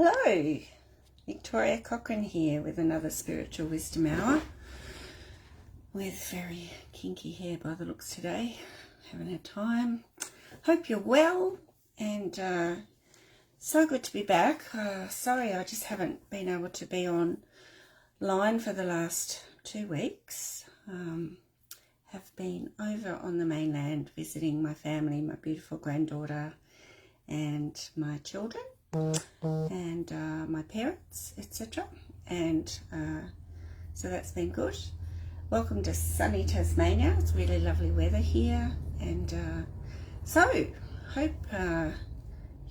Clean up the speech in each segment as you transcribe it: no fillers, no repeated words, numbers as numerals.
Hello, Victoria Cochrane here with another Spiritual Wisdom Hour with very kinky hair by the looks today. Haven't had time. Hope you're well and so good to be back. Sorry I just haven't been able to be online for the last 2 weeks. Have been over on the mainland visiting my family, my beautiful granddaughter and my children. And my parents, etc. And so that's been good. Welcome to sunny Tasmania. It's really lovely weather here, and so hope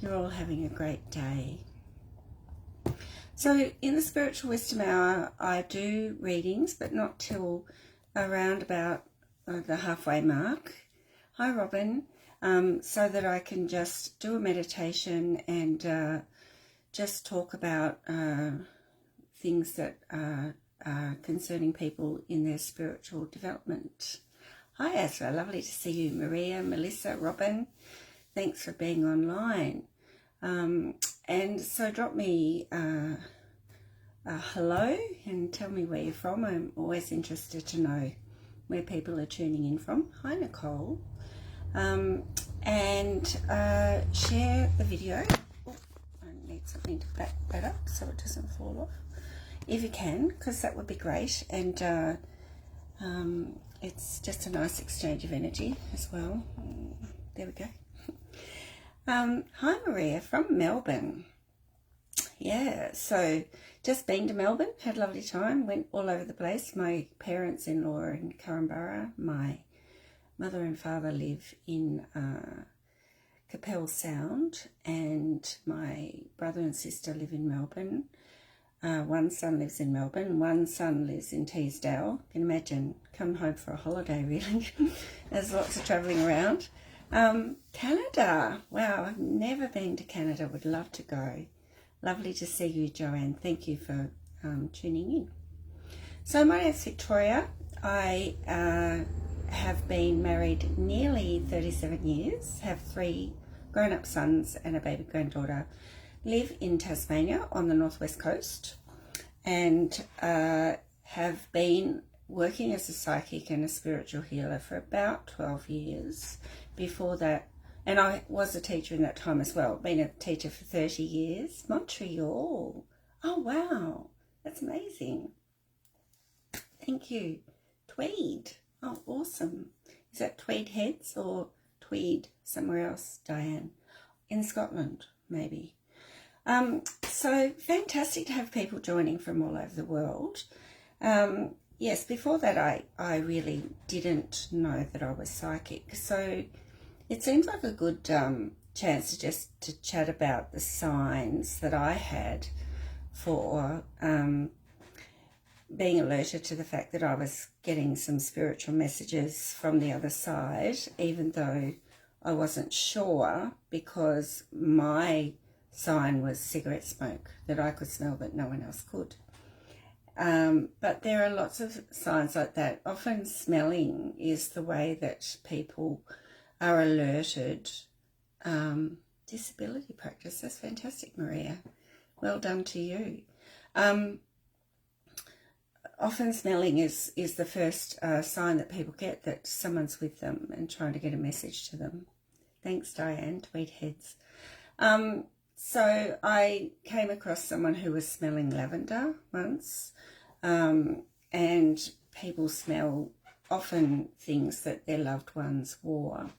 you're all having a great day. So in the Spiritual Wisdom Hour I do readings, but not till around about the halfway mark. Hi Robin. So that I can just do a meditation and just talk about things that are concerning people in their spiritual development. Hi Ezra, lovely to see you. Maria, Melissa, Robin, thanks for being online. And so drop me a hello and tell me where you're from. I'm always interested to know where people are tuning in from. Hi Nicole. And share the video. Oh, I need something to back that up so it doesn't fall off, if you can, because that would be great. And it's just a nice exchange of energy as well. There we go. Hi Maria from Melbourne. Yeah, so just been to Melbourne, had a lovely time, went all over the place. My parents-in-law are in Currumbara, my mother and father live in Capel Sound, and my brother and sister live in Melbourne. One son lives in Melbourne, one son lives in Teesdale. You can imagine, come home for a holiday really. There's lots of travelling around. Canada, wow, I've never been to Canada, would love to go. Lovely to see you, Joanne. Thank you for tuning in. So my name's Victoria. I have been married nearly 37 years, have 3 grown-up sons and a baby granddaughter, live in Tasmania on the northwest coast, and have been working as a psychic and a spiritual healer for about 12 years. Before that, and I was a teacher in that time as well, been a teacher for 30 years. Montreal. Oh wow, that's amazing. Thank you. Tweed. Oh, awesome. Is that Tweed Heads or Tweed somewhere else, Diane? In Scotland, maybe. So fantastic to have people joining from all over the world. Yes, before that I really didn't know that I was psychic. So it seems like a good chance to chat about the signs that I had for being alerted to the fact that I was getting some spiritual messages from the other side, even though I wasn't sure, because my sign was cigarette smoke that I could smell but no one else could. But there are lots of signs like that. Often smelling is the way that people are alerted. Disability practice, that's fantastic, Maria. Well done to you. Often smelling is the first sign that people get that someone's with them and trying to get a message to them. Thanks, Diane, Tweed Heads. So I came across someone who was smelling lavender once, and people smell often things that their loved ones wore,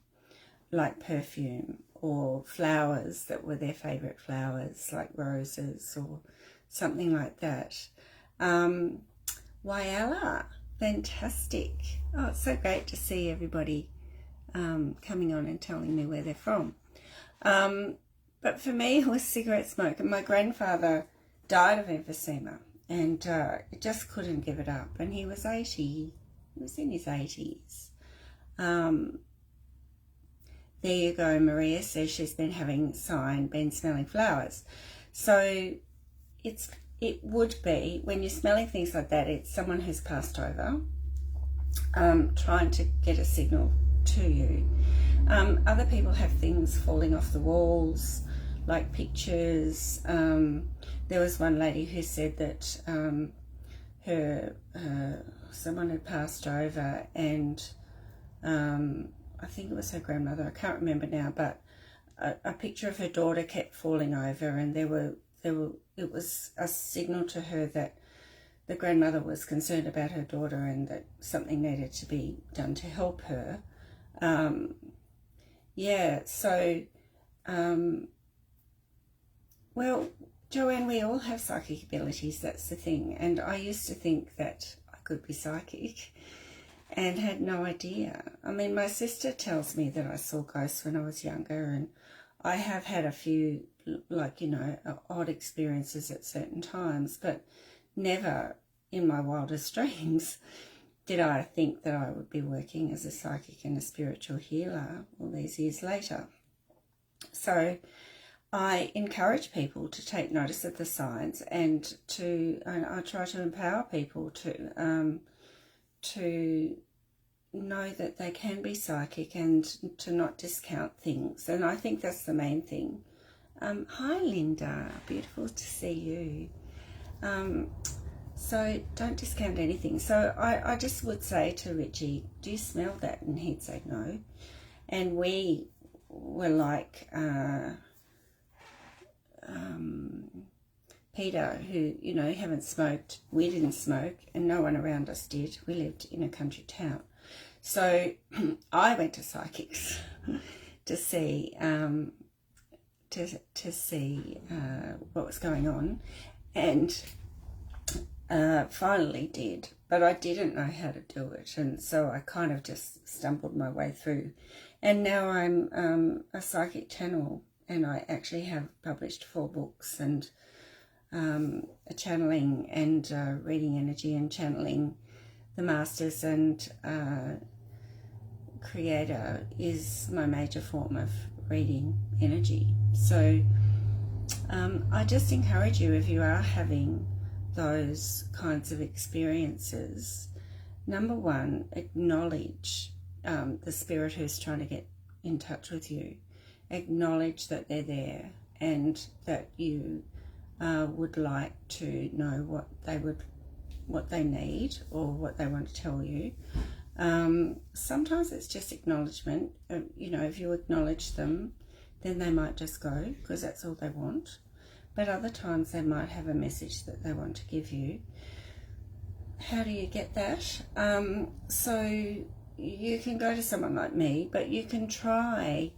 like perfume or flowers that were their favourite flowers, like roses or something like that. Whyalla, fantastic. Oh, it's so great to see everybody coming on and telling me where they're from. But for me, it was cigarette smoke. And my grandfather died of emphysema and just couldn't give it up. And he was 80. He was in his 80s. There you go, Maria says she's been having sign, been smelling flowers. So it would be, when you're smelling things like that, it's someone who's passed over, trying to get a signal to you. Other people have things falling off the walls, like pictures. There was one lady who said that someone had passed over, and I think it was her grandmother, I can't remember now, but a picture of her daughter kept falling over, and it was a signal to her that the grandmother was concerned about her daughter and that something needed to be done to help her. Well, Joanne, we all have psychic abilities, that's the thing. And I used to think that I could be psychic and had no idea. I mean, my sister tells me that I saw ghosts when I was younger, and I have had a few, odd experiences at certain times, but never in my wildest dreams did I think that I would be working as a psychic and a spiritual healer all these years later. So I encourage people to take notice of the signs, and I try to empower people to know that they can be psychic and to not discount things. And I think that's the main thing. Hi Linda, beautiful to see you. So don't discount anything. So I just would say to Richie, do you smell that? And he'd say no. And we were like Peter, who, haven't smoked. We didn't smoke, and no one around us did. We lived in a country town. So I went to psychics to see what was going on, and finally did, but I didn't know how to do it, and so I kind of just stumbled my way through. And now I'm a psychic channel, and I actually have published 4 books, and channeling and reading energy and channeling the masters and creator is my major form of reading energy. So I just encourage you, if you are having those kinds of experiences, number one, acknowledge the spirit who's trying to get in touch with you. Acknowledge that they're there and that you would like to know what they need or what they want to tell you. Sometimes it's just acknowledgement. If you acknowledge them, then they might just go because that's all they want. But other times they might have a message that they want to give you. How do you get that? So you can go to someone like me, but you can try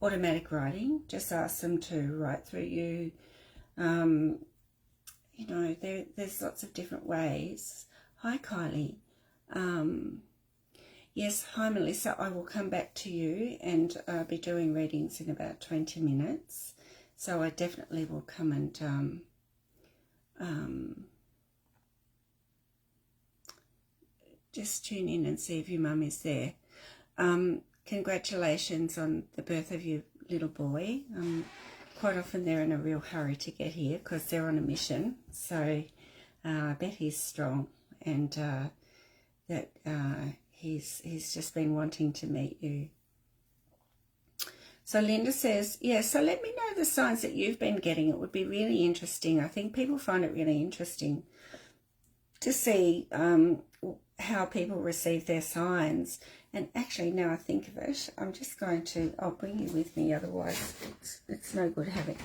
automatic writing. Just ask them to write through you. There's lots of different ways. Hi, Kylie. Yes, hi, Melissa. I will come back to you and be doing readings in about 20 minutes. So I definitely will come and just tune in and see if your mum is there. Congratulations on the birth of your little boy. Quite often they're in a real hurry to get here because they're on a mission. So I bet he's strong, and that he's just been wanting to meet you. So Linda says, yeah, so let me know the signs that you've been getting. It would be really interesting. I think people find it really interesting to see how people receive their signs. And actually, now I think of it, I'm just going to, I'll bring you with me, otherwise it's no good having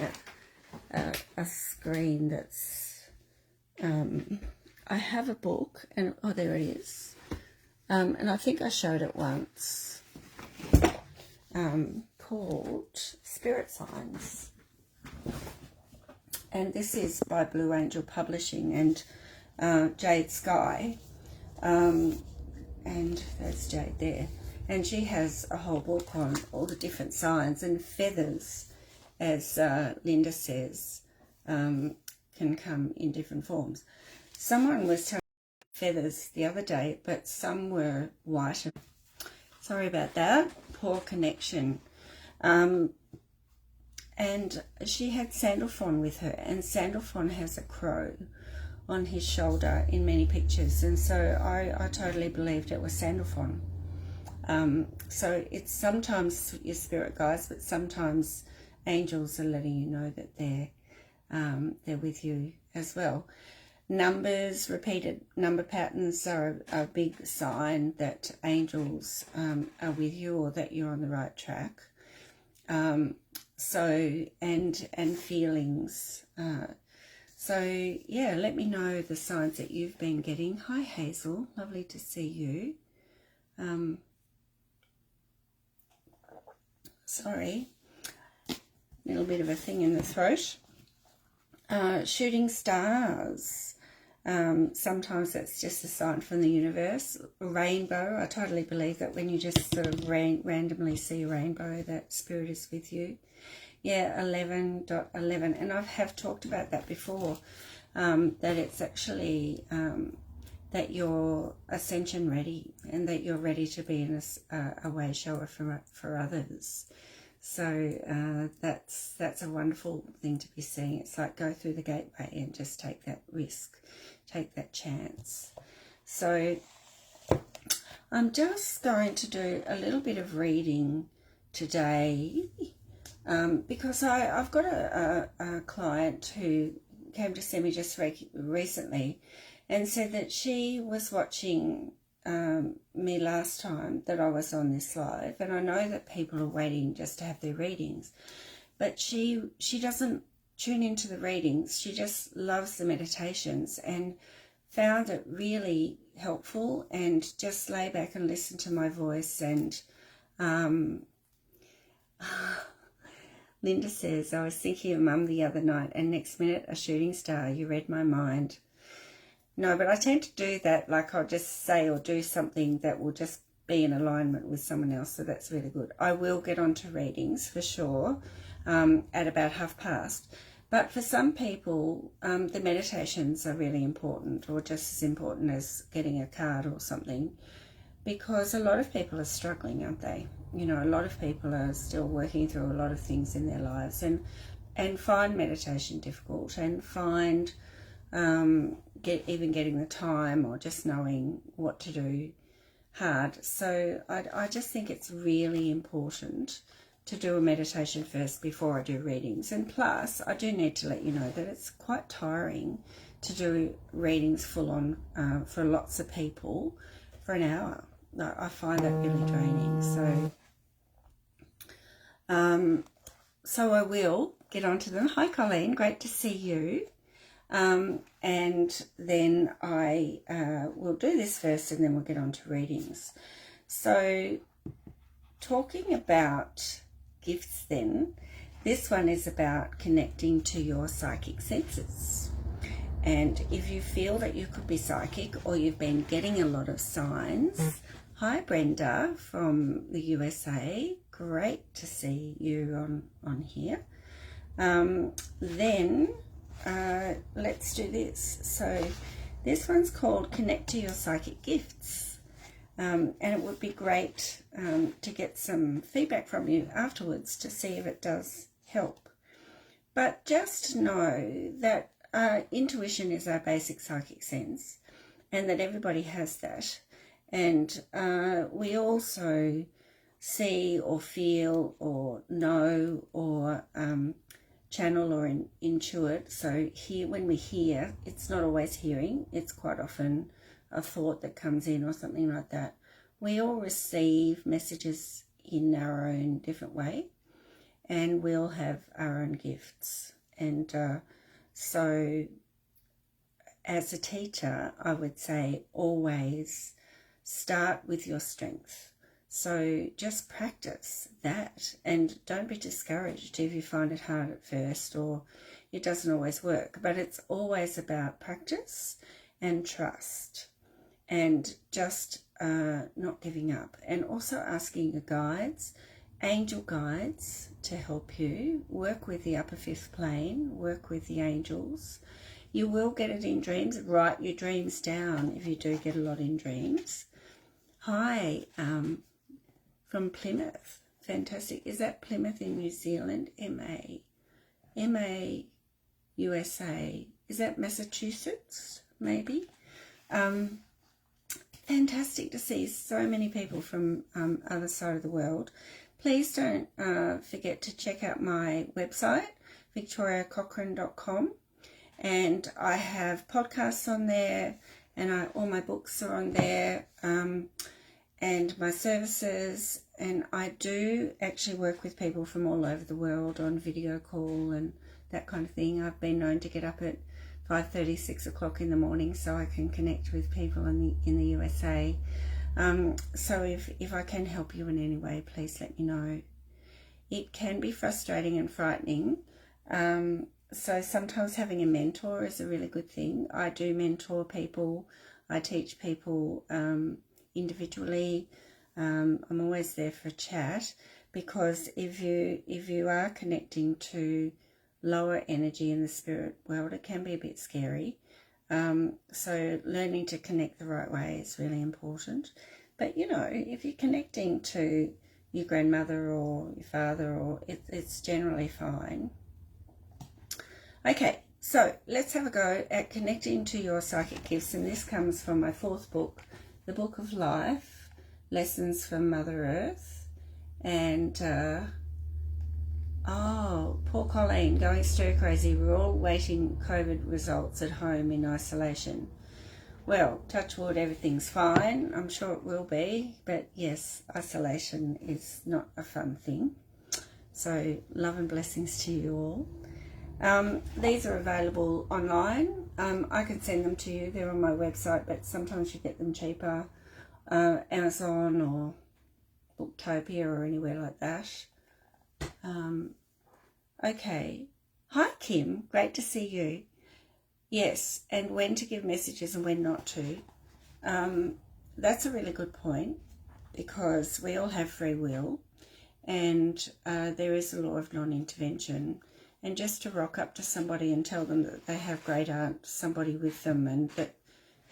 a screen that's, I have a book, and, oh, there it is. And I think I showed it once, called Spirit Signs. And this is by Blue Angel Publishing and Jade Sky. And there's Jade there. And she has a whole book on all the different signs, and feathers, as Linda says, can come in different forms. Someone was telling me feathers the other day, but some were white. Sorry about that. Poor connection. And she had Sandalphon with her, and Sandalphon has a crow on his shoulder in many pictures, and so I totally believed it was Sandalphon. So it's sometimes your spirit guides, but sometimes angels are letting you know that they're with you as well. Numbers, repeated number patterns are a big sign that angels are with you, or that you're on the right track. So, and feelings. So, yeah, let me know the signs that you've been getting. Hi, Hazel. Lovely to see you. Sorry. Little bit of a thing in the throat. Shooting stars. Sometimes that's just a sign from the universe. Rainbow. I totally believe that when you just sort of randomly see a rainbow, that spirit is with you. Yeah, 11.11. And I have talked about that before, that it's actually that you're ascension ready, and that you're ready to be in a way shower for others. So that's a wonderful thing to be seeing. It's like go through the gateway and just take that risk, take that chance. So I'm just going to do a little bit of reading today, because I've got a client who came to see me just recently and said that she was watching me last time that I was on this live, and I know that people are waiting just to have their readings, but she doesn't tune into the readings. She just loves the meditations and found it really helpful, and just lay back and listen to my voice. And Linda says, I was thinking of Mum the other night, and next minute a shooting star. You read my mind. No, but I tend to do that, like I'll just say or do something that will just be in alignment with someone else, so that's really good. I will get onto readings for sure at about past. But for some people, the meditations are really important, or just as important as getting a card or something, because a lot of people are struggling, aren't they? You know, a lot of people are still working through a lot of things in their lives, and find meditation difficult, and find even getting the time or just knowing what to do hard. So I just think it's really important to do a meditation first before I do readings. And plus, I do need to let you know that it's quite tiring to do readings full on for lots of people for an hour. I find that really draining. So I will get onto them. Hi, Colleen. Great to see you. And then I will do this first, and then we'll get on to readings. So talking about gifts then, this one is about connecting to your psychic senses. And if you feel that you could be psychic, or you've been getting a lot of signs, hi Brenda from the USA, great to see you on here. Then let's do this. So this one's called Connect to Your Psychic Gifts. And it would be great to get some feedback from you afterwards to see if it does help. But just know that intuition is our basic psychic sense, and that everybody has that. And we also see or feel or know or channel or intuit. So here, when we hear, it's not always hearing, it's quite often a thought that comes in or something like that. We all receive messages in our own different way, and we'll have our own gifts. And so as a teacher, I would say always start with your strength. So just practice that, and don't be discouraged if you find it hard at first or it doesn't always work. But it's always about practice and trust, and just not giving up, and also asking your guides, angel guides, to help you. Work with the upper fifth plane, work with the angels. You will get it in dreams. Write your dreams down if you do get a lot in dreams. Hi, from Plymouth. Fantastic. Is that Plymouth in New Zealand? MA, USA. Is that Massachusetts, maybe? Fantastic to see so many people from other side of the world. please don't forget to check out my website, victoriacochrane.com, and I have podcasts on there, and all my books are on there, and my services, and I do actually work with people from all over the world on video call and that kind of thing. I've been known to get up at 5:30, 6 o'clock in the morning so I can connect with people in the USA. So if I can help you in any way, please let me know. It can be frustrating and frightening. So sometimes having a mentor is a really good thing. I do mentor people. I teach people individually. I'm always there for a chat, because if you are connecting to lower energy in the spirit world, it can be a bit scary. So learning to connect the right way is really important. But you know, if you're connecting to your grandmother or your father, or it's generally fine. Okay, so let's have a go at connecting to your psychic gifts, and this comes from my 4th book, The Book of Life, Lessons from Mother Earth. And oh, poor Colleen, going stir crazy. We're all waiting COVID results at home in isolation. Well, touch wood, everything's fine. I'm sure it will be, but yes, isolation is not a fun thing. So love and blessings to you all. These are available online. I can send them to you. They're on my website, but sometimes you get them cheaper. Amazon or Booktopia or anywhere like that. Okay. Hi, Kim. Great to see you. Yes, and when to give messages and when not to. That's a really good point, because we all have free will, and there is a law of non-intervention. And just to rock up to somebody and tell them that they have great aunt, somebody with them, and that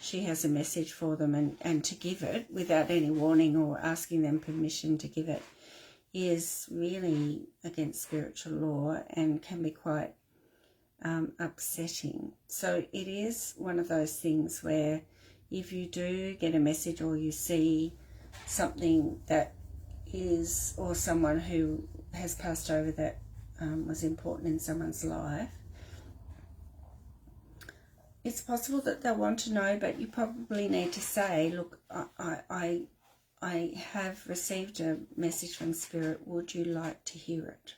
she has a message for them, and to give it without any warning or asking them permission to give it, is really against spiritual law and can be quite upsetting. So it is one of those things where if you do get a message, or you see something that is, or someone who has passed over that was important in someone's life, it's possible that they'll want to know, but you probably need to say, look, I have received a message from Spirit. Would you like to hear it?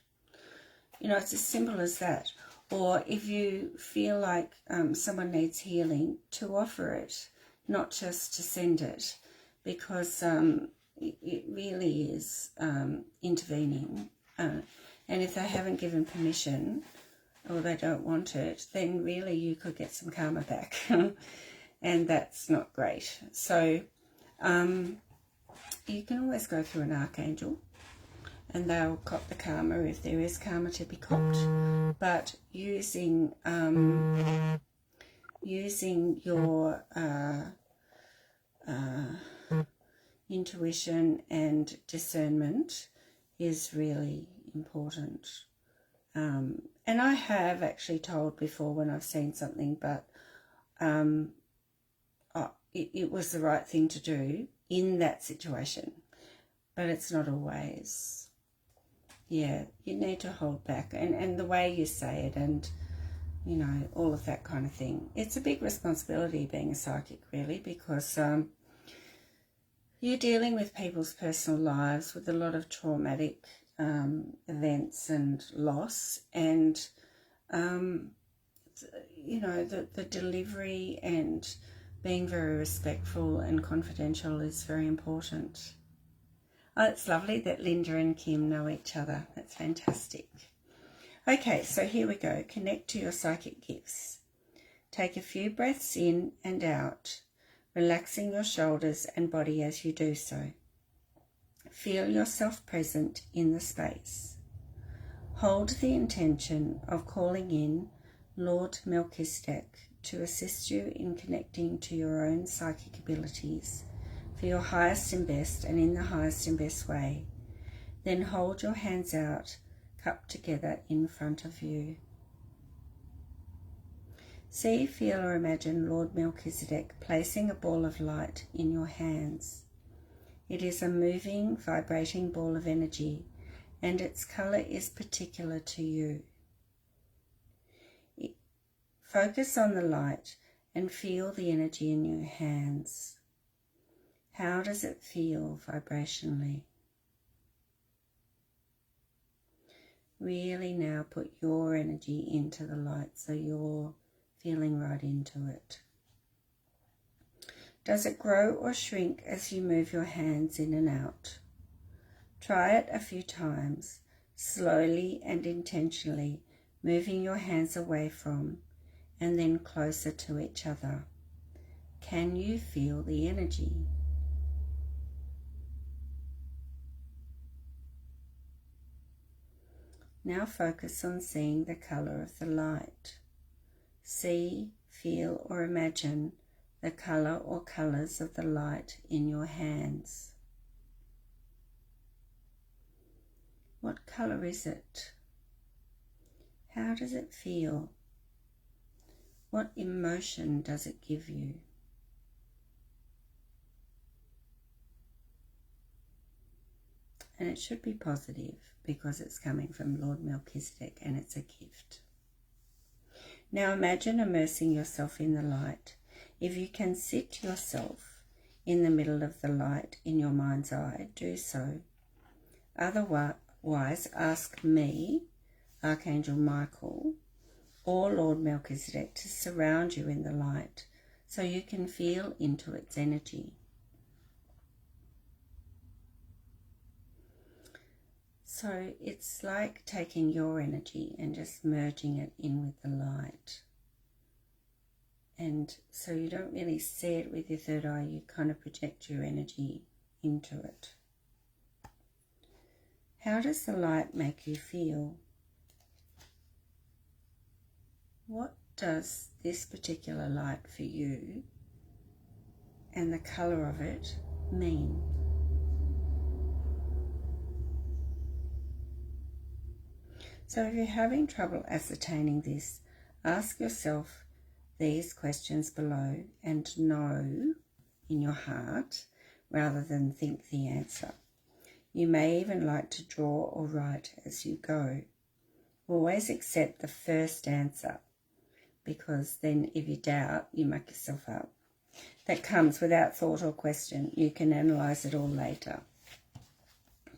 You know, it's as simple as that. Or if you feel like someone needs healing, to offer it, not just to send it, because it really is intervening. And if they haven't given permission, or they don't want it, then really you could get some karma back. And that's not great. So you can always go through an archangel, and they'll cop the karma if there is karma to be copped. But using your intuition and discernment is really important. And I have actually told before when I've seen something, but it was the right thing to do in that situation. But it's not always. Yeah, you need to hold back. And the way you say it, and, you know, all of that kind of thing. It's a big responsibility being a psychic, really, because you're dealing with people's personal lives with a lot of traumatic events and loss, and you know, the delivery and being very respectful and confidential is very important. Oh, it's lovely that Linda and Kim know each other. That's fantastic. Okay, so here we go. Connect to your psychic gifts. Take a few breaths in and out, relaxing your shoulders and body as you do so. Feel yourself present in the space. Hold the intention of calling in Lord Melchizedek to assist you in connecting to your own psychic abilities for your highest and best, and in the highest and best way. Then hold your hands out, cupped together in front of you. See, feel or imagine Lord Melchizedek placing a ball of light in your hands. It is a moving, vibrating ball of energy and its colour is particular to you. Focus on the light and feel the energy in your hands. How does it feel vibrationally? Really now put your energy into the light so you're feeling right into it. Does it grow or shrink as you move your hands in and out? Try it a few times, slowly and intentionally, moving your hands away from and then closer to each other. Can you feel the energy? Now focus on seeing the colour of the light. See, feel or imagine the colour or colours of the light in your hands. What colour is it? How does it feel? What emotion does it give you? And it should be positive because it's coming from Lord Melchizedek and it's a gift. Now imagine immersing yourself in the light. If you can sit yourself in the middle of the light in your mind's eye, do so. Otherwise, ask me, Archangel Michael, or Lord Melchizedek to surround you in the light so you can feel into its energy. So it's like taking your energy and just merging it in with the light. And so you don't really see it with your third eye, you kind of project your energy into it. How does the light make you feel? What does this particular light for you and the colour of it mean? So if you're having trouble ascertaining this, ask yourself these questions below and know in your heart rather than think the answer. You may even like to draw or write as you go. Always accept the first answer because then if you doubt, you muck yourself up. That comes without thought or question. You can analyse it all later.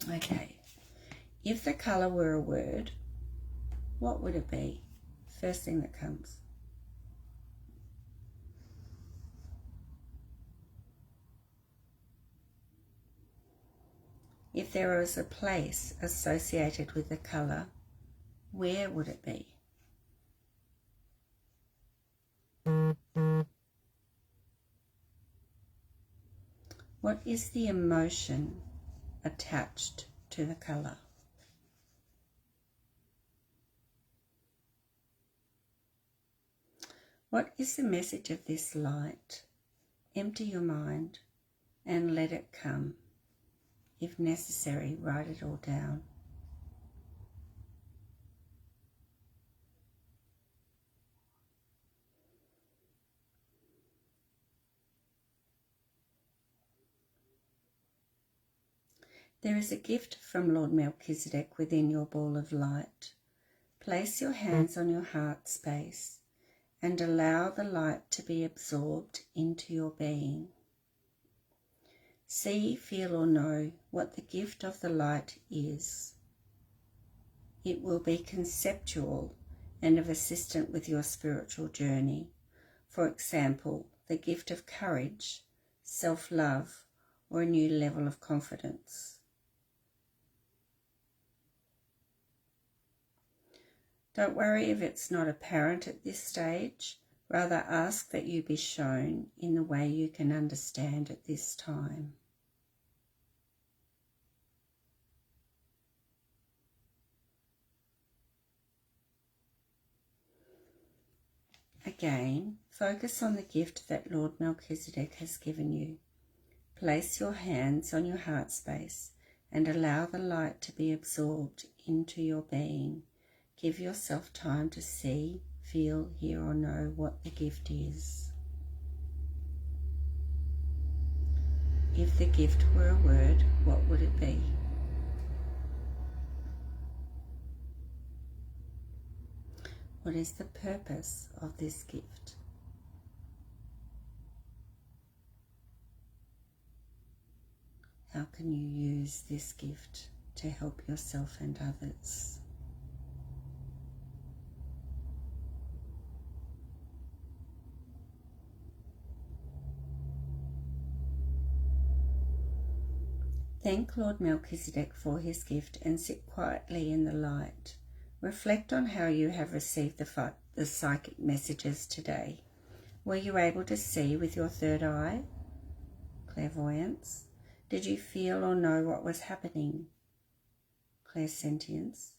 Okay, if the colour were a word, what would it be? First thing that comes. If there was a place associated with the colour, where would it be? What is the emotion attached to the colour? What is the message of this light? Empty your mind and let it come. If necessary, write it all down. There is a gift from Lord Melchizedek within your ball of light. Place your hands on your heart space and allow the light to be absorbed into your being. See, feel or know what the gift of the light is. It will be conceptual and of assistance with your spiritual journey. For example, the gift of courage, self-love, or a new level of confidence. Don't worry if it's not apparent at this stage. Rather ask that you be shown in the way you can understand at this time. Again, focus on the gift that Lord Melchizedek has given you. Place your hands on your heart space and allow the light to be absorbed into your being. Give yourself time to see, feel, hear or know what the gift is. If the gift were a word, what would it be? What is the purpose of this gift? How can you use this gift to help yourself and others? Thank Lord Melchizedek for his gift and sit quietly in the light. Reflect on how you have received the psychic messages today. Were you able to see with your third eye? Clairvoyance. Did you feel or know what was happening? Clairsentience.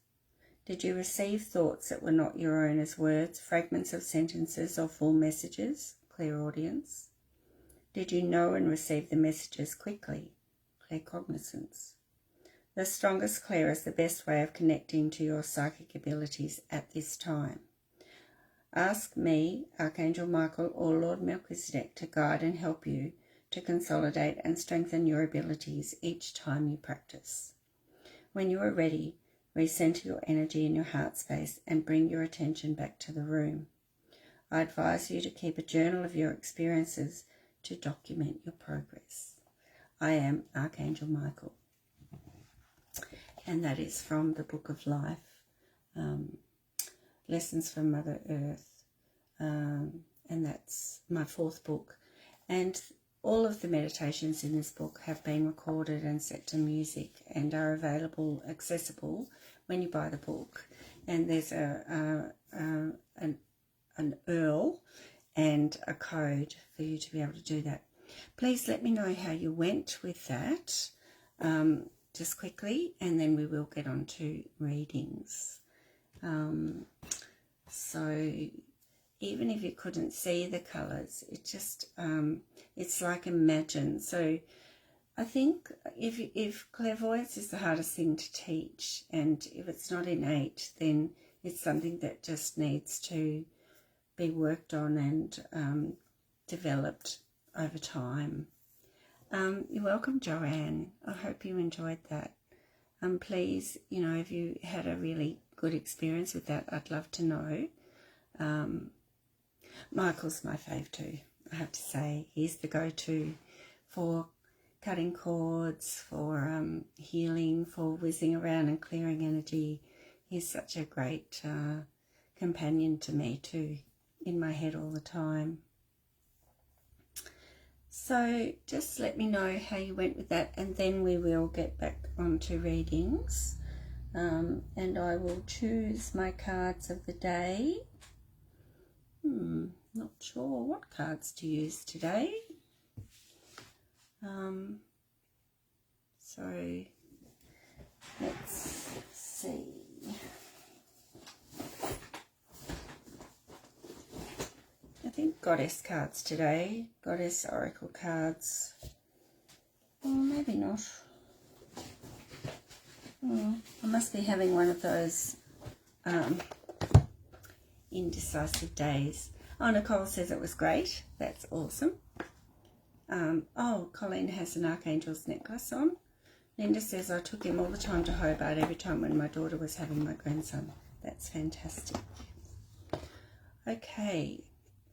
Did you receive thoughts that were not your own as words, fragments of sentences, or full messages? Clairaudience. Did you know and receive the messages quickly? Claircognizance. The strongest clair is the best way of connecting to your psychic abilities at this time. Ask me, Archangel Michael, or Lord Melchizedek to guide and help you to consolidate and strengthen your abilities each time you practice. When you are ready, recenter your energy in your heart space and bring your attention back to the room. I advise you to keep a journal of your experiences to document your progress. I am Archangel Michael. And that is from the Book of Life, Lessons from Mother Earth. And that's my 4th book. And all of the meditations in this book have been recorded and set to music and are available, accessible when you buy the book. And there's an URL and a code for you to be able to do that. Please let me know how you went with that, just quickly, and then we will get on to readings. So even if you couldn't see the colours, it just, it's like imagine. So I think if clairvoyance is the hardest thing to teach, and if it's not innate, then it's something that just needs to be worked on and developed over time. You're welcome, Joanne. I hope you enjoyed that. Please, if you had a really good experience with that, I'd love to know. Michael's my fave too, I have to say. He's the go-to for cutting cords, for healing, for whizzing around and clearing energy. He's such a great companion to me too, in my head all the time. So just let me know how you went with that, and then we will get back onto readings. And I will choose my cards of the day. Not sure what cards to use today. So let's see. I think Goddess cards today. Goddess Oracle cards. Or maybe not. I must be having one of those indecisive days. Oh, Nicole says it was great. That's awesome. Colleen has an Archangel's necklace on. Linda says I took him all the time to Hobart every time when my daughter was having my grandson. That's fantastic. Okay,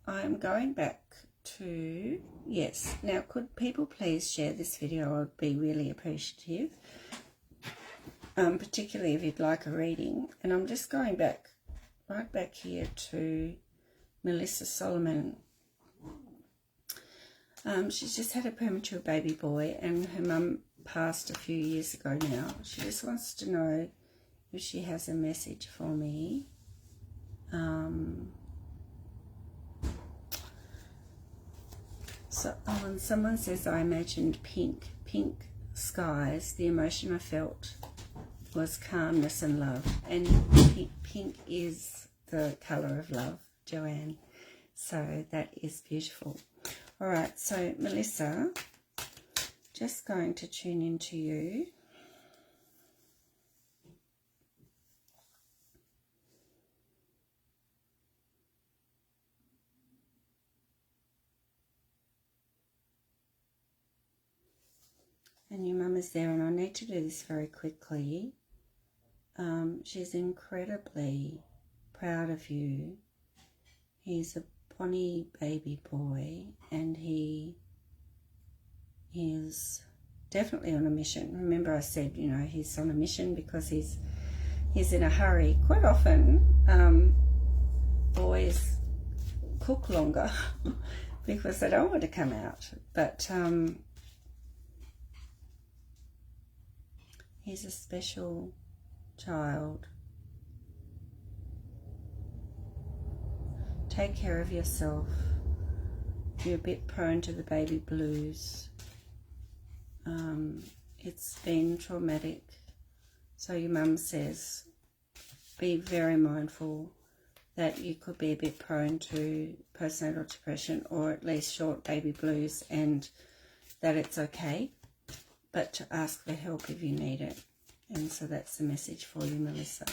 I'm going back to, yes. Now, could people please share this video? I would be really appreciative. Particularly if you'd like a reading. And I'm just going back, right back here to Melissa Solomon. She's just had a premature baby boy, and her mum passed a few years ago now. She just wants to know if she has a message for me. And someone says I imagined pink skies. The emotion I felt was calmness and love, and pink is the colour of love, Joanne, so that is beautiful. All right, so Melissa, just going to tune into you. And your mum is there, and I need to do this very quickly. She's incredibly proud of you. He's a bonny baby boy, and he is definitely on a mission. Remember I said, you know, he's on a mission because he's in a hurry. Quite often, boys cook longer because they don't want to come out. But he's a special child. Take care of yourself. You're a bit prone to the baby blues. It's been traumatic. So your mum says, be very mindful that you could be a bit prone to postnatal depression, or at least short baby blues, and that it's okay, but to ask for help if you need it. And so that's the message for you, Melissa.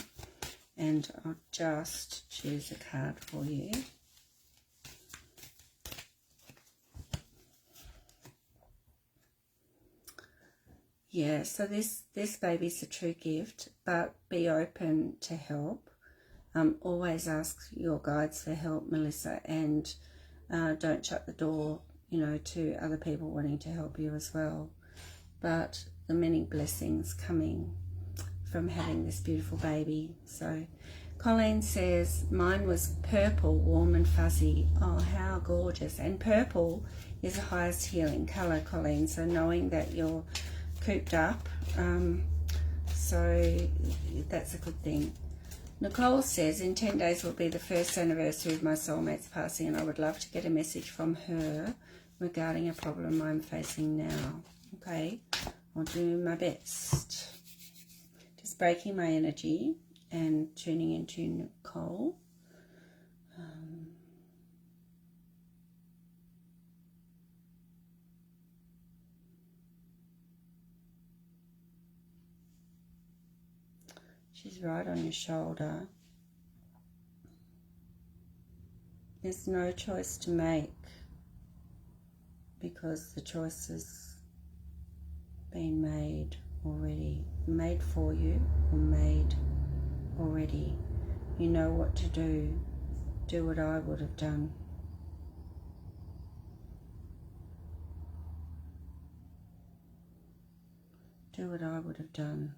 And I'll just choose a card for you. Yeah, so this baby's a true gift, but be open to help. Always ask your guides for help, Melissa, and don't shut the door, you know, to other people wanting to help you as well. But the many blessings coming from having this beautiful baby. So Colleen says, mine was purple, warm and fuzzy. Oh, how gorgeous. And purple is the highest healing colour, Colleen. So knowing that you're cooped up, so that's a good thing. Nicole says, in 10 days will be the first anniversary of my soulmate's passing, and I would love to get a message from her regarding a problem I'm facing now. Okay, I'll do my best. Just breaking my energy and tuning into Nicole. She's right on your shoulder. There's no choice to make because the choice has been made already. Made for you or made already. You know what to do. Do what I would have done. Do what I would have done.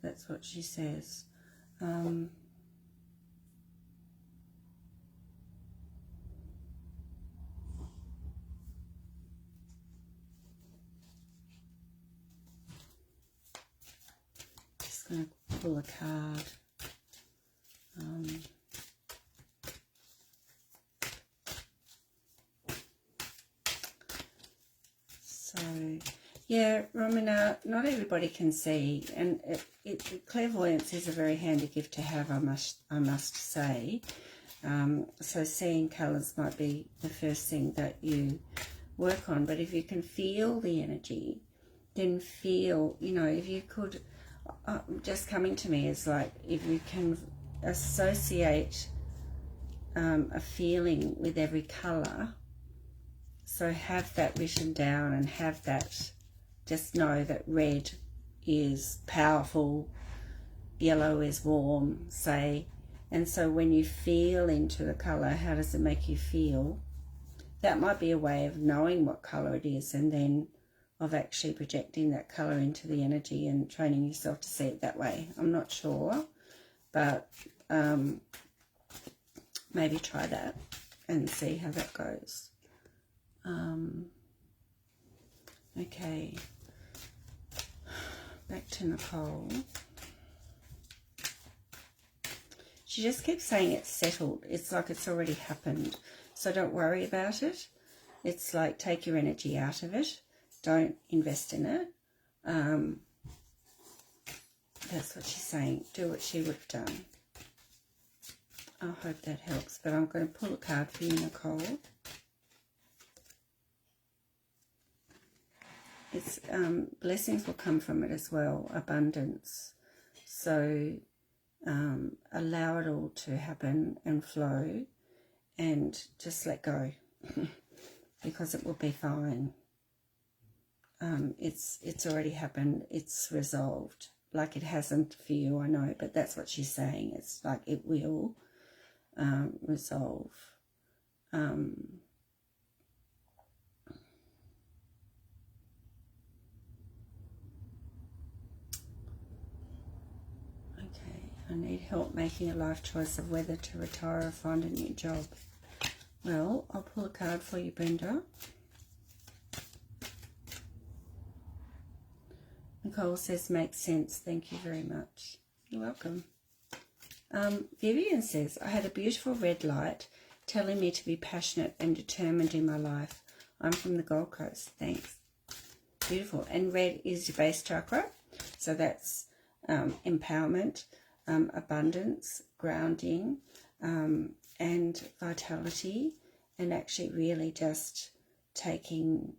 That's what she says. Just going to pull a card. Yeah, Romina, not everybody can see, and clairvoyance is a very handy gift to have, I must say. So seeing colours might be the first thing that you work on, but if you can feel the energy, then feel, you know, if you could, just coming to me is like, if you can associate a feeling with every colour, so have that written down and have that. Just know that red is powerful, yellow is warm, say. And so when you feel into the colour, how does it make you feel? That might be a way of knowing what colour it is, and then of actually projecting that colour into the energy and training yourself to see it that way. I'm not sure, but maybe try that and see how that goes. Okay, back to Nicole. She just keeps saying it's settled. It's like it's already happened. So don't worry about it. It's like take your energy out of it. Don't invest in it. That's what she's saying. Do what she would have done. I hope that helps. But I'm going to pull a card for you, Nicole. It's blessings will come from it as well, abundance. So allow it all to happen and flow, and just let go because it will be fine. It's already happened. It's resolved. Like it hasn't for you, I know, but that's what she's saying. It's like it will. resolve. I need help making a life choice of whether to retire or find a new job. Well, I'll pull a card for you, Brenda. Nicole says, makes sense. Thank you very much. You're welcome. Vivian says, I had a beautiful red light telling me to be passionate and determined in my life. I'm from the Gold Coast. Thanks. Beautiful. And red is your base chakra. So that's empowerment, abundance, grounding, and vitality, and actually really just taking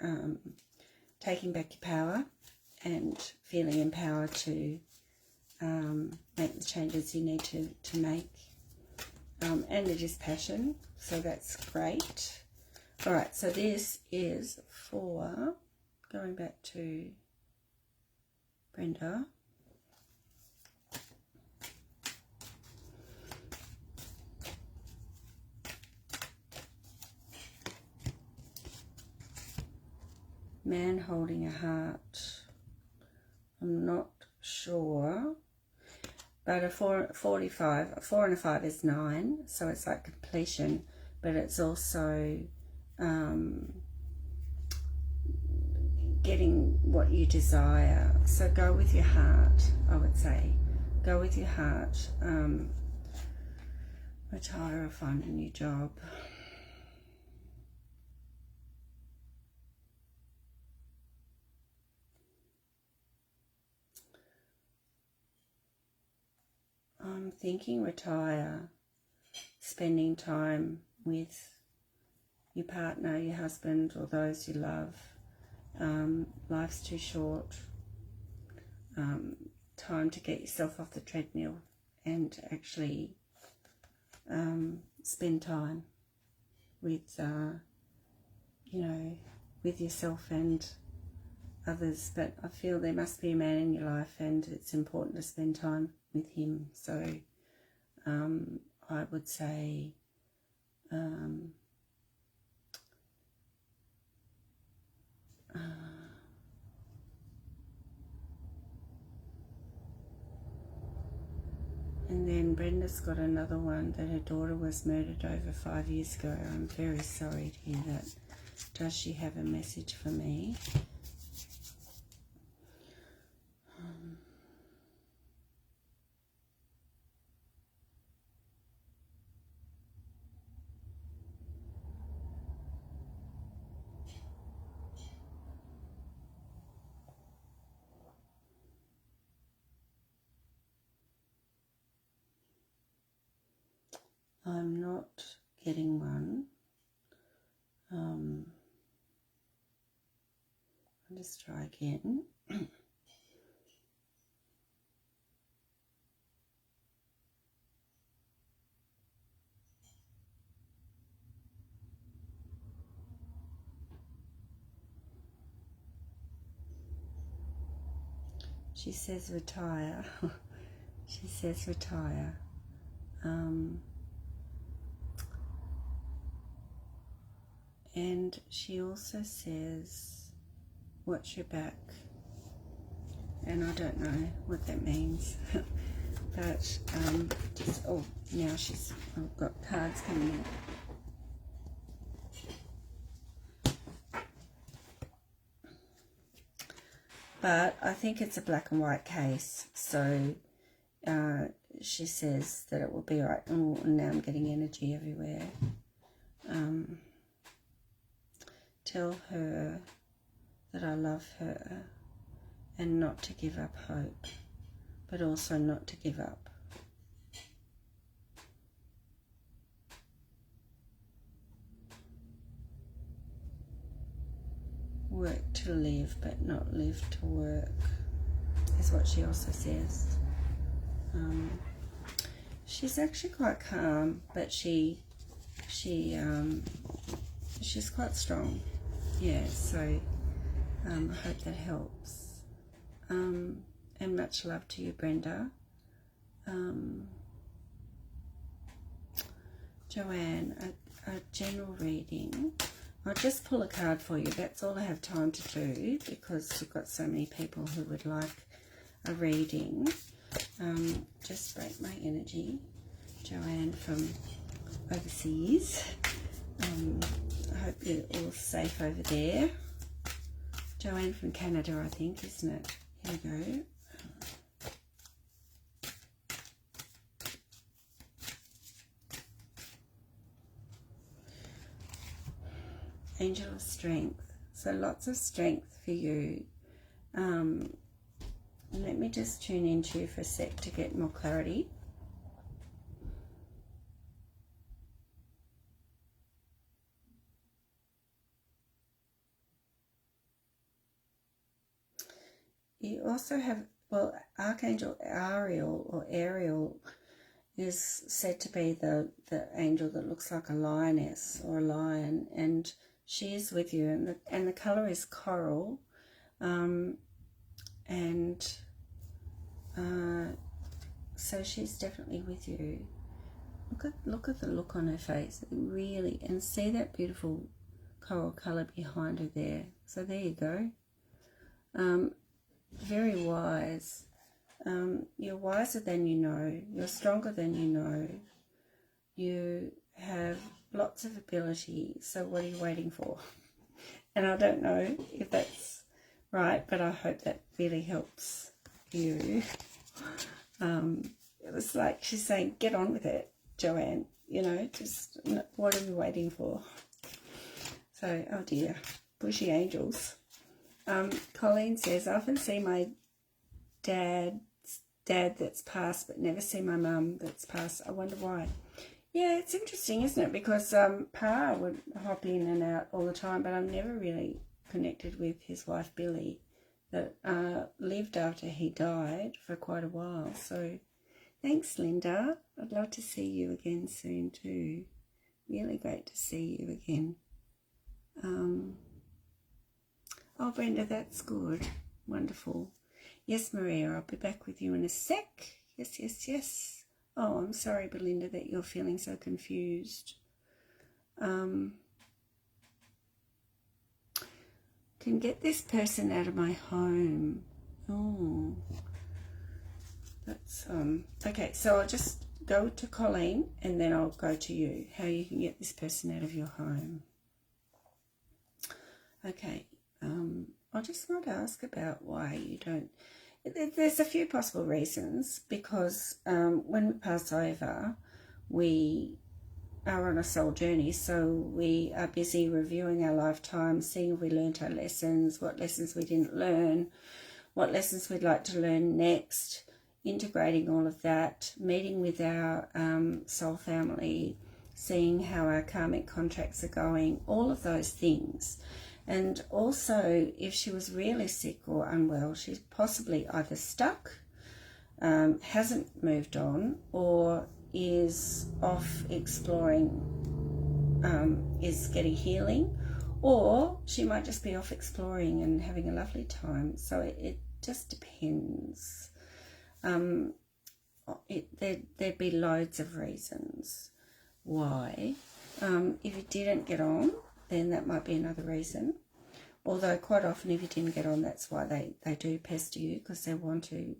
back your power and feeling empowered to make the changes you need to make. And it is passion, so that's great. All right, so this is for, going back to Brenda, man holding a heart. I'm not sure, but a 4 and a 5 is 9, so it's like completion, but it's also getting what you desire. So go with your heart, I would say. Go with your heart. Retire or find a new job. I'm thinking retire, spending time with your partner, your husband, or those you love. Life's too short. Time to get yourself off the treadmill and actually spend time with, with yourself and others. But I feel there must be a man in your life, and it's important to spend time with him. So I would say and then Brenda's got another one, that her daughter was murdered over 5 years ago. I'm very sorry to hear that. Does she have a message for me? I'm not getting one. I'll just try again. She says retire. She says retire. And she also says, watch your back. And I don't know what that means. But, now I've got cards coming in. But I think it's a black and white case. So she says that it will be all right. Oh, now I'm getting energy everywhere. Tell her that I love her and not to give up hope, but also not to give up. Work to live, but not live to work, is what she also says. She's actually quite calm, but she's quite strong. Yeah, so I hope that helps. And much love to you, Brenda. Joanne, a general reading. I'll just pull a card for you. That's all I have time to do because we've got so many people who would like a reading. Just break my energy. Joanne from overseas. I hope you're all safe over there. Joanne from Canada, I think, isn't it? Here we go. Angel of Strength. So lots of strength for you. Let me just tune into you for a sec to get more clarity. You also have, well, Archangel Ariel or Ariel is said to be the angel that looks like a lioness or a lion, and she is with you, and the colour is coral, so she's definitely with you. Look at the look on her face, really, and see that beautiful coral colour behind her there. So there you go. Very wise. You're wiser than you know. You're stronger than you know. You have lots of ability. So what are you waiting for? And I don't know if that's right, but I hope that really helps you. It was like she's saying, get on with it, Joanne. You know, just what are we waiting for? So, oh dear, bushy angels. Colleen says, I often see my dad that's passed, but never see my mum that's passed. I wonder why. Yeah, it's interesting, isn't it? Because Pa would hop in and out all the time, but I'm never really connected with his wife Billy, that lived after he died for quite a while. So thanks, Linda. I'd love to see you again soon too. Really great to see you again. Oh, Brenda, that's good. Wonderful. Yes, Maria, I'll be back with you in a sec. Yes, yes, yes. Oh, I'm sorry, Belinda, that you're feeling so confused. Can get this person out of my home. Oh, that's, okay, so I'll just go to Colleen and then I'll go to you. How you can get this person out of your home. Okay. I just want to ask about why you don't. There's a few possible reasons, because when we pass over, we are on a soul journey, so we are busy reviewing our lifetime, seeing if we learnt our lessons, what lessons we didn't learn, what lessons we'd like to learn next, integrating all of that, meeting with our soul family, seeing how our karmic contracts are going, all of those things. And also, if she was really sick or unwell, she's possibly either stuck, hasn't moved on, or is off exploring, is getting healing, or she might just be off exploring and having a lovely time. So it just depends. There'd be loads of reasons why. If you didn't get on, then that might be another reason. Although quite often if you didn't get on, that's why they do pester you, because they want to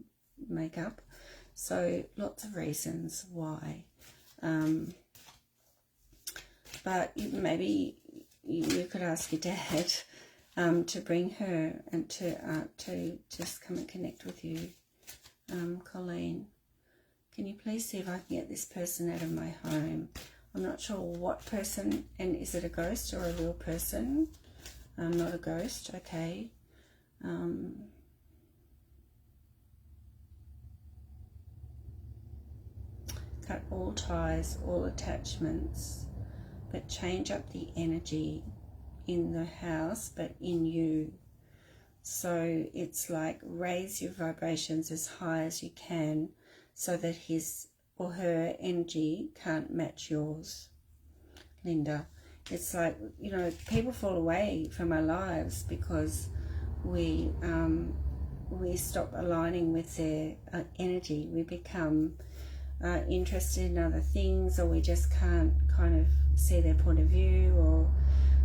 make up. So lots of reasons why. But maybe you could ask your dad to bring her and to just come and connect with you. Colleen, can you please see if I can get this person out of my home? I'm not sure what person, and is it a ghost or a real person? Not a ghost, okay. Cut all ties, all attachments, but change up the energy in the house, but in you. So it's like raise your vibrations as high as you can so that his or her energy can't match yours. Linda, it's like, you know, people fall away from our lives because we stop aligning with their energy. We become interested in other things, or we just can't kind of see their point of view. Or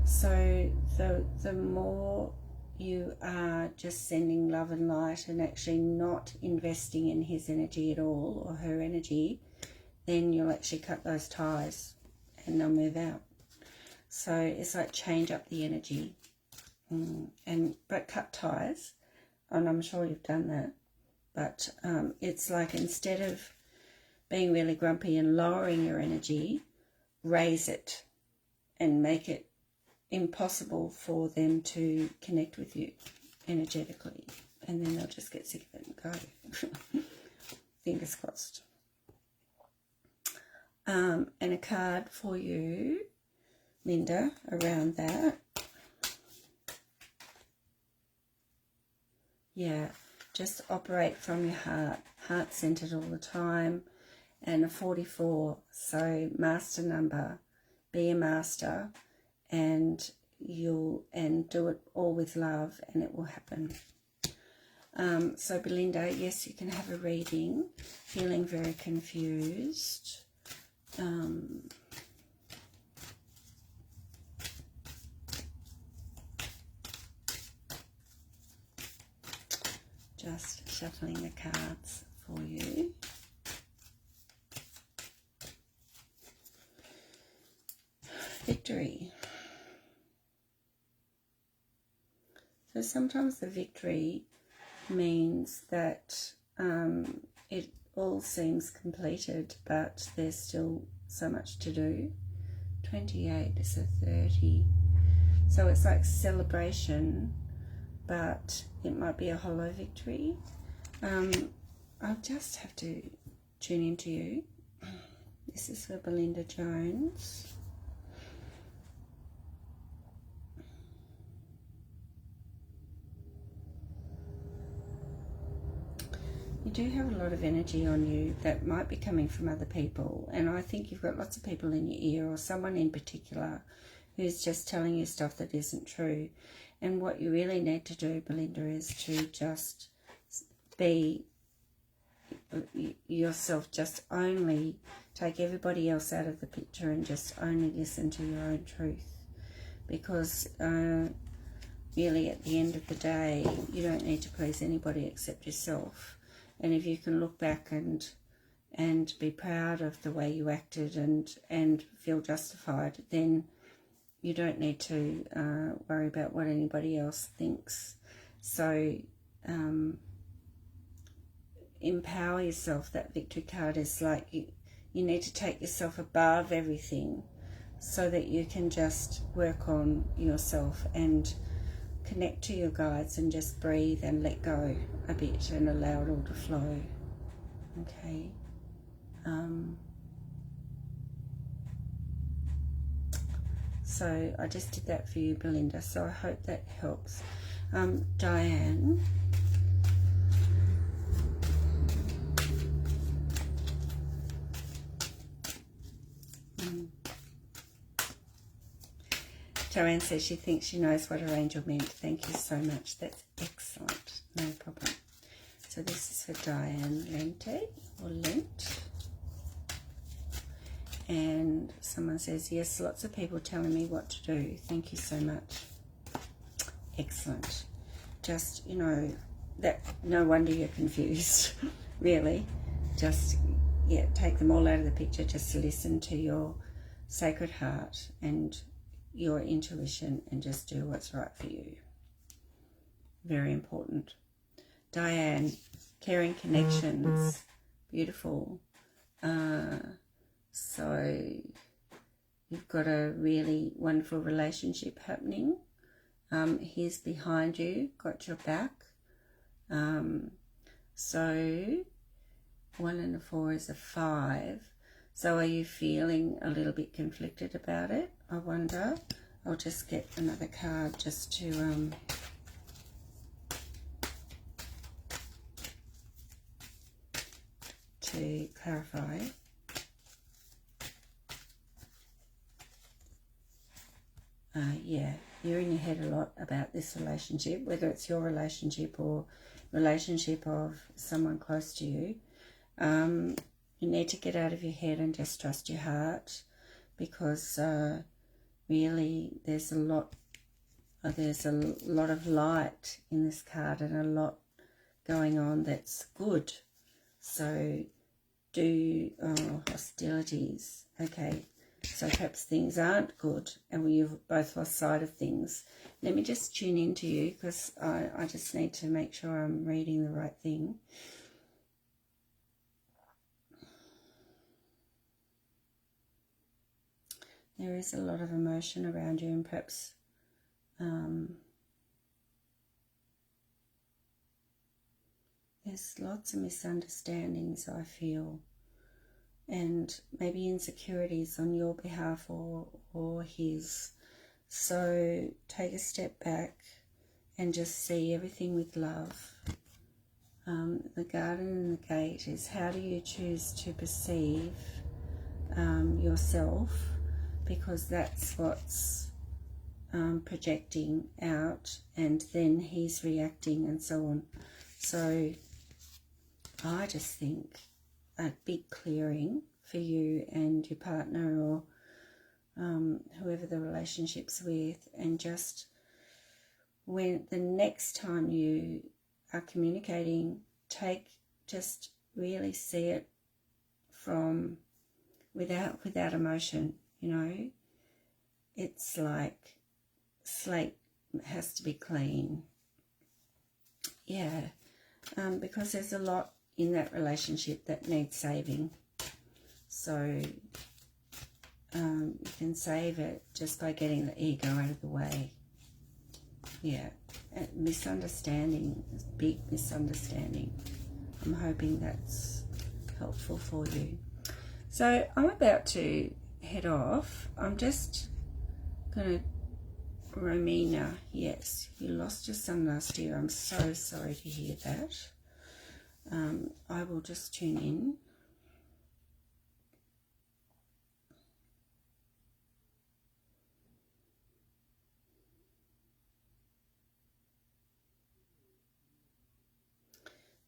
so the more you are just sending love and light and actually not investing in his energy at all, or her energy, then you'll actually cut those ties and they'll move out. So it's like change up the energy, but cut ties, and I'm sure you've done that. But it's like, instead of being really grumpy and lowering your energy, raise it and make it impossible for them to connect with you energetically, and then they'll just get sick of it and go. Fingers crossed. And a card for you, Linda, around that. Yeah, just operate from your heart, heart-centered all the time. And a 44, so master number, be a master, and do it all with love, and it will happen. So Belinda, yes, you can have a reading. Feeling very confused. Just shuffling the cards for you. Victory. So sometimes the victory means that it all seems completed, but there's still so much to do. 28 is a 30. So it's like celebration, but it might be a hollow victory. I'll just have to tune into you. This is for Belinda Jones. You do have a lot of energy on you that might be coming from other people, and I think you've got lots of people in your ear, or someone in particular who's just telling you stuff that isn't true. And what you really need to do, Belinda, is to just be yourself. Just only take everybody else out of the picture and just only listen to your own truth. Because really, at the end of the day, you don't need to please anybody except yourself. And if you can look back and be proud of the way you acted and feel justified, then you don't need to worry about what anybody else thinks. So empower yourself. That victory card is like you need to take yourself above everything so that you can just work on yourself and connect to your guides and just breathe and let go a bit and allow it all to flow. Okay. So I just did that for you, Belinda, so I hope that helps. Diane. Joanne says she thinks she knows what her angel meant. Thank you so much. That's excellent. No problem. So this is for Diane Lente, or Lent. And someone says, yes, lots of people telling me what to do. Thank you so much. Excellent. Just, that no wonder you're confused, really. Just, yeah, take them all out of the picture just to listen to your sacred heart and your intuition and just do what's right for you. Very important. Diane, caring connections. Beautiful. So you've got a really wonderful relationship happening. He's behind you, got your back. So 1 and a 4 is a 5. So are you feeling a little bit conflicted about it? I wonder. I'll just get another card just to clarify. Yeah, you're in your head a lot about this relationship, whether it's your relationship or relationship of someone close to you. you need to get out of your head and just trust your heart, because really there's a lot of light in this card and a lot going on that's good. So hostilities. Okay, so perhaps things aren't good and you've both lost sight of things. Let me just tune into you, because I just need to make sure I'm reading the right thing. There is a lot of emotion around you, and perhaps there's lots of misunderstandings, I feel, and maybe insecurities on your behalf or his. So take a step back and just see everything with love. The garden and the gate is, how do you choose to perceive yourself, because that's what's projecting out, and then he's reacting and so on. So I just think a big clearing for you and your partner, or whoever the relationship's with, and just when the next time you are communicating, just really see it from without emotion, you know. It's like slate has to be clean. Yeah, because there's a lot in that relationship that needs saving. So you can save it just by getting the ego out of the way. Yeah, misunderstanding, big misunderstanding. I'm hoping that's helpful for you. So I'm about to head off. I'm just going to, Romina, yes, you lost your son last year. I'm so sorry to hear that. I will just tune in.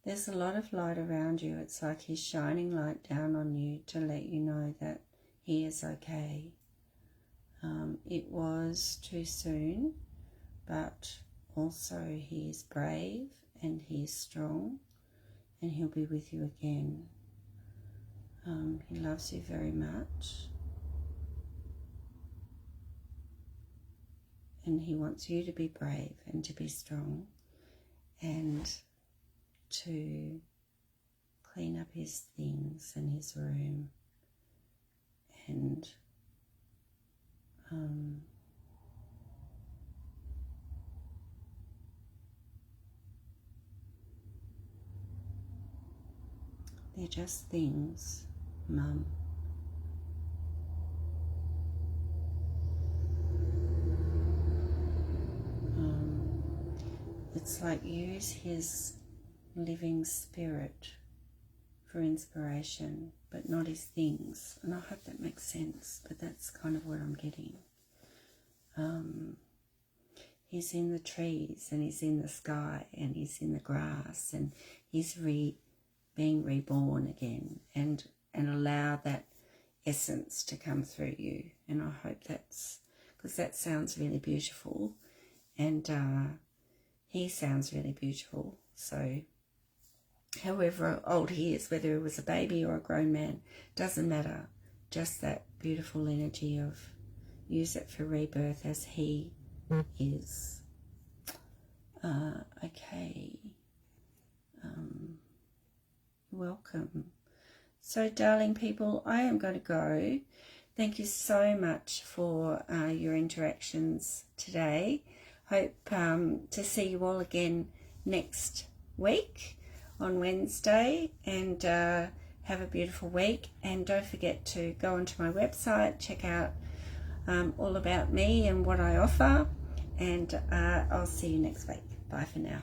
There's a lot of light around you. It's like he's shining light down on you to let you know that he is okay. It was too soon, but also he is brave and he is strong, and he'll be with you again. He loves you very much, and he wants you to be brave and to be strong and to clean up his things and his room, and they're just things, Mum. It's like use his living spirit for inspiration, but not his things. And I hope that makes sense, but that's kind of what I'm getting. He's in the trees, and he's in the sky, and he's in the grass, and he's being reborn again, and allow that essence to come through you. And I hope that's, because that sounds really beautiful, and he sounds really beautiful. So however old he is, whether he was a baby or a grown man, doesn't matter. Just that beautiful energy of use it for rebirth as he is. Okay. Welcome. So, darling people, I am going to go. Thank you so much for your interactions today. Hope to see you all again next week on Wednesday, and have a beautiful week. And don't forget to go onto my website, check out all about me and what I offer, and I'll see you next week. Bye for now.